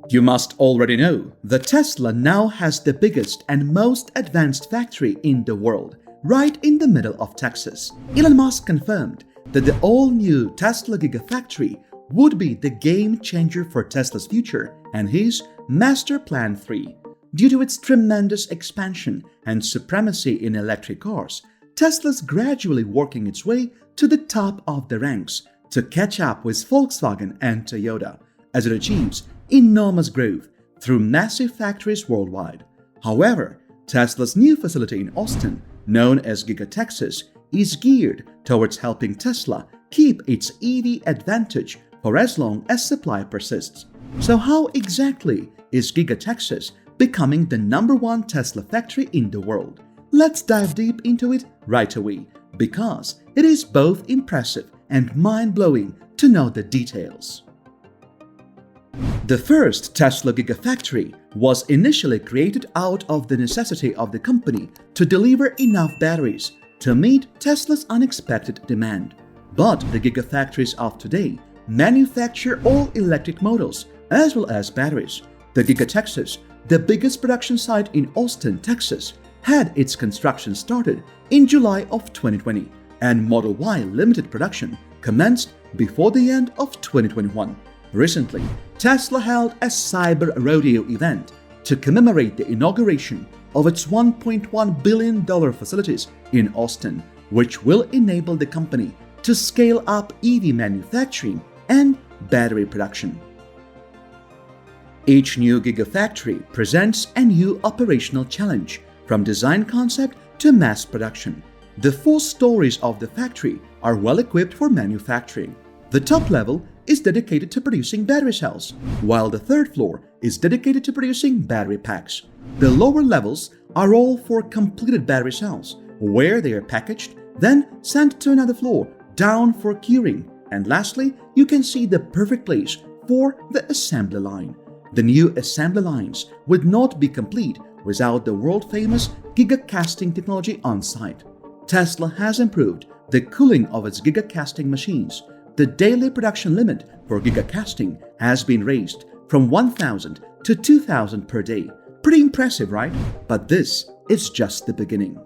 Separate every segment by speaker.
Speaker 1: You must already know that Tesla now has the biggest and most advanced factory in the world, right in the middle of Texas. Elon Musk confirmed that the all-new Tesla Gigafactory would be the game changer for Tesla's future and his Master Plan 3. Due to its tremendous expansion and supremacy in electric cars, Tesla's gradually working its way to the top of the ranks to catch up with Volkswagen and Toyota as it achieves enormous growth through massive factories worldwide. However, Tesla's new facility in Austin, known as Giga Texas, is geared towards helping Tesla keep its EV advantage for as long as supply persists. So how exactly is Giga Texas becoming the #1 Tesla factory in the world? Let's dive deep into it right away, because it is both impressive and mind-blowing to know the details. The first Tesla Gigafactory was initially created out of the necessity of the company to deliver enough batteries to meet Tesla's unexpected demand. But the Gigafactories of today manufacture all electric models as well as batteries. The Giga Texas, the biggest production site in Austin, Texas, had its construction started in July of 2020, and Model Y limited production commenced before the end of 2021. Recently, Tesla held a cyber rodeo event to commemorate the inauguration of its $1.1 billion facilities in Austin, which will enable the company to scale up EV manufacturing and battery production. Each new Gigafactory presents a new operational challenge, from design concept to mass production. The 4 stories of the factory are well equipped for manufacturing. The top level is dedicated to producing battery cells, while the 3rd floor is dedicated to producing battery packs. The lower levels are all for completed battery cells, where they are packaged, then sent to another floor down for curing. And lastly, you can see the perfect place for the assembly line. The new assembly lines would not be complete without the world-famous Giga casting technology on site. Tesla has improved the cooling of its Giga casting machines. The daily production limit for Giga casting has been raised from 1,000 to 2,000 per day. Pretty impressive, right? But this is just the beginning.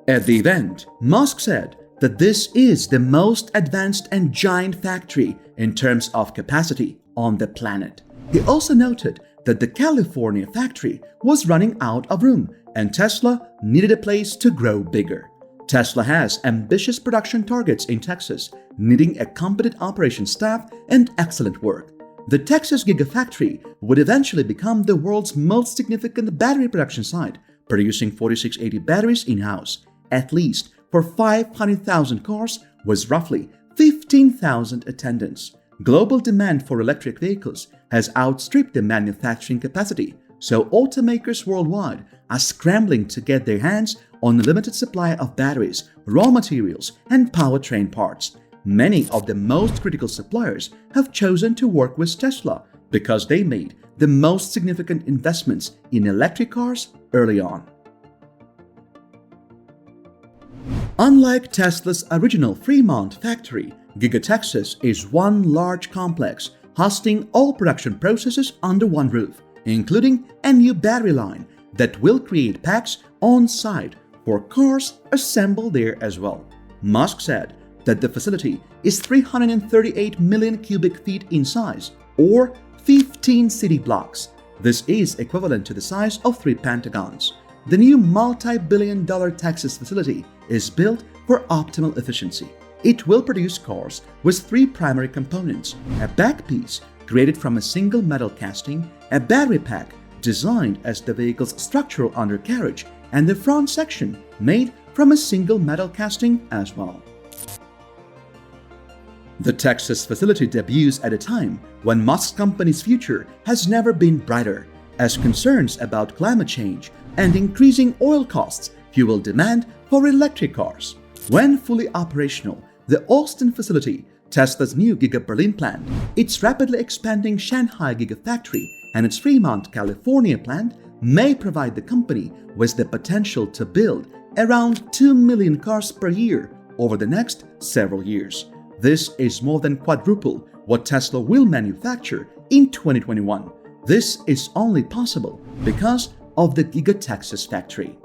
Speaker 1: At the event, Musk said that this is the most advanced and giant factory in terms of capacity on the planet. He also noted that the California factory was running out of room and Tesla needed a place to grow bigger. Tesla has ambitious production targets in Texas, needing a competent operations staff and excellent work. The Texas Gigafactory would eventually become the world's most significant battery production site, producing 4680 batteries in-house, at least for 500,000 cars with roughly 15,000 attendants. Global demand for electric vehicles has outstripped the manufacturing capacity, so automakers worldwide are scrambling to get their hands on a limited supply of batteries, raw materials, and powertrain parts. Many of the most critical suppliers have chosen to work with Tesla because they made the most significant investments in electric cars early on. Unlike Tesla's original Fremont factory, Giga Texas is one large complex hosting all production processes under one roof, including a new battery line that will create packs on site for cars assembled there as well. Musk said that the facility is 338 million cubic feet in size, or 15 city blocks. This is equivalent to the size of 3 Pentagons. The new multi-billion-dollar Texas facility is built for optimal efficiency. It will produce cars with 3 primary components: a back piece created from a single metal casting, a battery pack designed as the vehicle's structural undercarriage, and the front section made from a single metal casting as well. The Texas facility debuts at a time when Musk's company's future has never been brighter, as concerns about climate change and increasing oil costs fuel demand for electric cars. When fully operational, the Austin facility, Tesla's new Giga Berlin plant, its rapidly expanding Shanghai Gigafactory, and its Fremont, California plant may provide the company with the potential to build around 2 million cars per year over the next several years. This is more than quadruple what Tesla will manufacture in 2021. This is only possible because of the Giga Texas factory.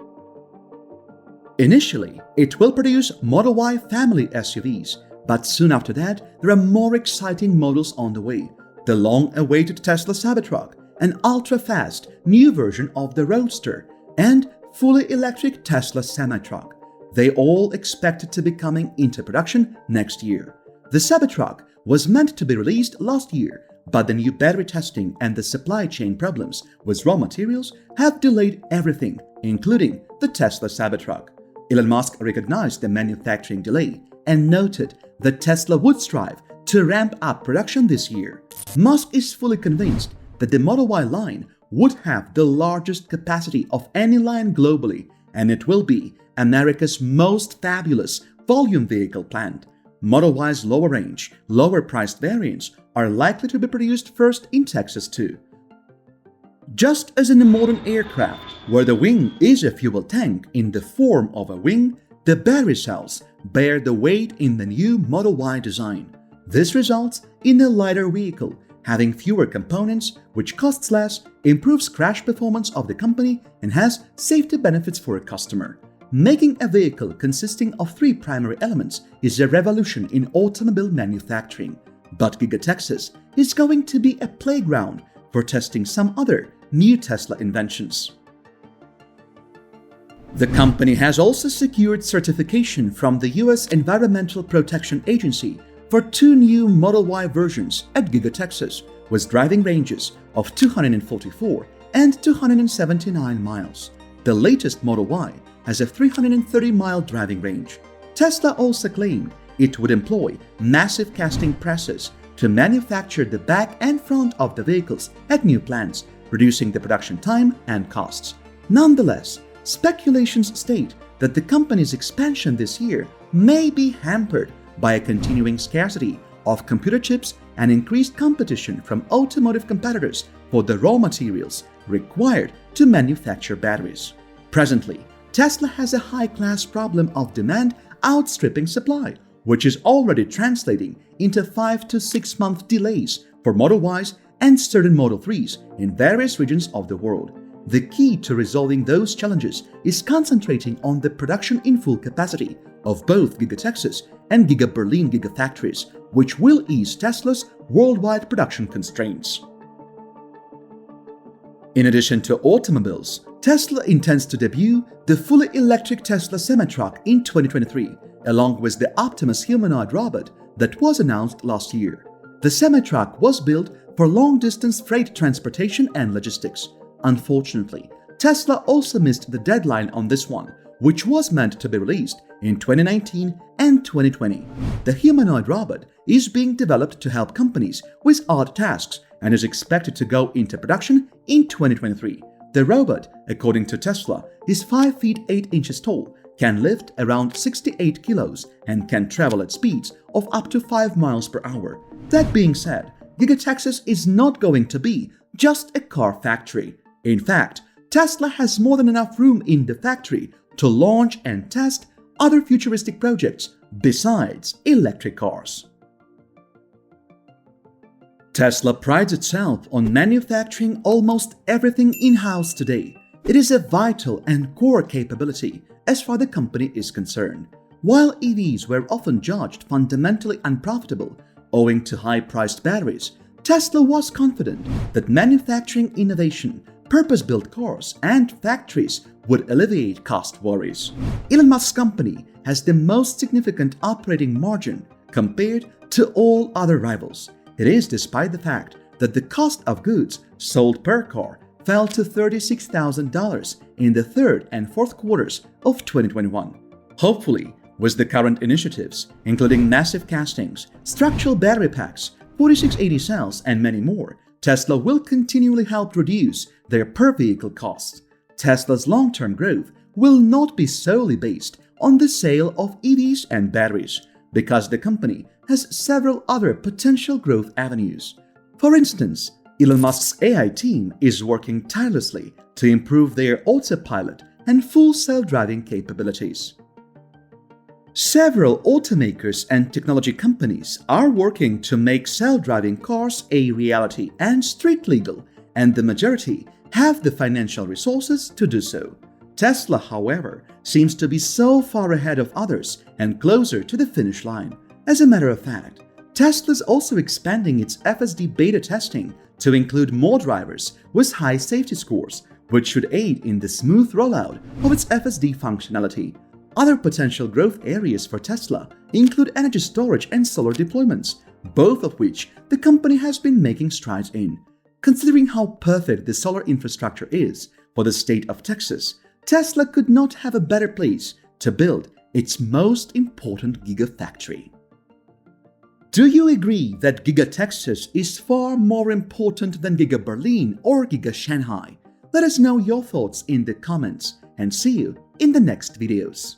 Speaker 1: Initially, it will produce Model Y family SUVs, but soon after that, there are more exciting models on the way. The long-awaited Tesla Cybertruck, an ultra-fast new version of the Roadster, and fully electric Tesla semi-truck. They all expected to be coming into production next year. The Cybertruck was meant to be released last year, but the new battery testing and the supply chain problems with raw materials have delayed everything, including the Tesla Cybertruck. Elon Musk recognized the manufacturing delay and noted that Tesla would strive to ramp up production this year. Musk is fully convinced that the Model Y line would have the largest capacity of any line globally, and it will be America's most fabulous volume vehicle plant. Model Y's lower range, lower priced variants are likely to be produced first in Texas too. Just as in a modern aircraft, where the wing is a fuel tank in the form of a wing, the battery cells bear the weight in the new Model Y design. This results in a lighter vehicle, having fewer components, which costs less, improves crash performance of the company, and has safety benefits for a customer. Making a vehicle consisting of 3 primary elements is a revolution in automobile manufacturing. But Giga Texas is going to be a playground for testing some other new Tesla inventions. The company has also secured certification from the US Environmental Protection Agency for 2 new Model Y versions at Giga Texas, with driving ranges of 244 and 279 miles. The latest Model Y has a 330-mile driving range. Tesla also claimed it would employ massive casting presses to manufacture the back and front of the vehicles at new plants, reducing the production time and costs. Nonetheless, speculations state that the company's expansion this year may be hampered by a continuing scarcity of computer chips and increased competition from automotive competitors for the raw materials required to manufacture batteries. Presently, Tesla has a high-class problem of demand outstripping supply, which is already translating into 5 to 6 month delays for Model Ys and certain Model 3s in various regions of the world. The key to resolving those challenges is concentrating on the production in full capacity of both Giga Texas and Giga Berlin gigafactories, which will ease Tesla's worldwide production constraints. In addition to automobiles, Tesla intends to debut the fully electric Tesla semi-truck in 2023, along with the Optimus humanoid robot that was announced last year. The semi-truck was built for long-distance freight transportation and logistics. Unfortunately, Tesla also missed the deadline on this one, which was meant to be released in 2019 and 2020. The humanoid robot is being developed to help companies with odd tasks and is expected to go into production in 2023. The robot, according to Tesla, is 5 feet 8 inches tall, can lift around 68 kilos, and can travel at speeds of up to 5 miles per hour. That being said, Giga Texas is not going to be just a car factory. In fact, Tesla has more than enough room in the factory to launch and test other futuristic projects besides electric cars. Tesla prides itself on manufacturing almost everything in-house today. It is a vital and core capability as far as the company is concerned. While EVs were often judged fundamentally unprofitable owing to high-priced batteries, Tesla was confident that manufacturing innovation, purpose-built cars, and factories would alleviate cost worries. Elon Musk's company has the most significant operating margin compared to all other rivals. It is despite the fact that the cost of goods sold per car fell to $36,000 in the third and fourth quarters of 2021. Hopefully, with the current initiatives, including massive castings, structural battery packs, 4680 cells, and many more, Tesla will continually help reduce their per-vehicle costs. Tesla's long-term growth will not be solely based on the sale of EVs and batteries, because the company has several other potential growth avenues. For instance, Elon Musk's AI team is working tirelessly to improve their autopilot and full self-driving capabilities. Several automakers and technology companies are working to make self-driving cars a reality and street legal, and the majority have the financial resources to do so. Tesla, however, seems to be so far ahead of others and closer to the finish line. As a matter of fact, Tesla is also expanding its FSD beta testing to include more drivers with high safety scores, which should aid in the smooth rollout of its FSD functionality. Other potential growth areas for Tesla include energy storage and solar deployments, both of which the company has been making strides in. Considering how perfect the solar infrastructure is for the state of Texas, Tesla could not have a better place to build its most important gigafactory. Do you agree that Giga Texas is far more important than Giga Berlin or Giga Shanghai? Let us know your thoughts in the comments and see you in the next videos.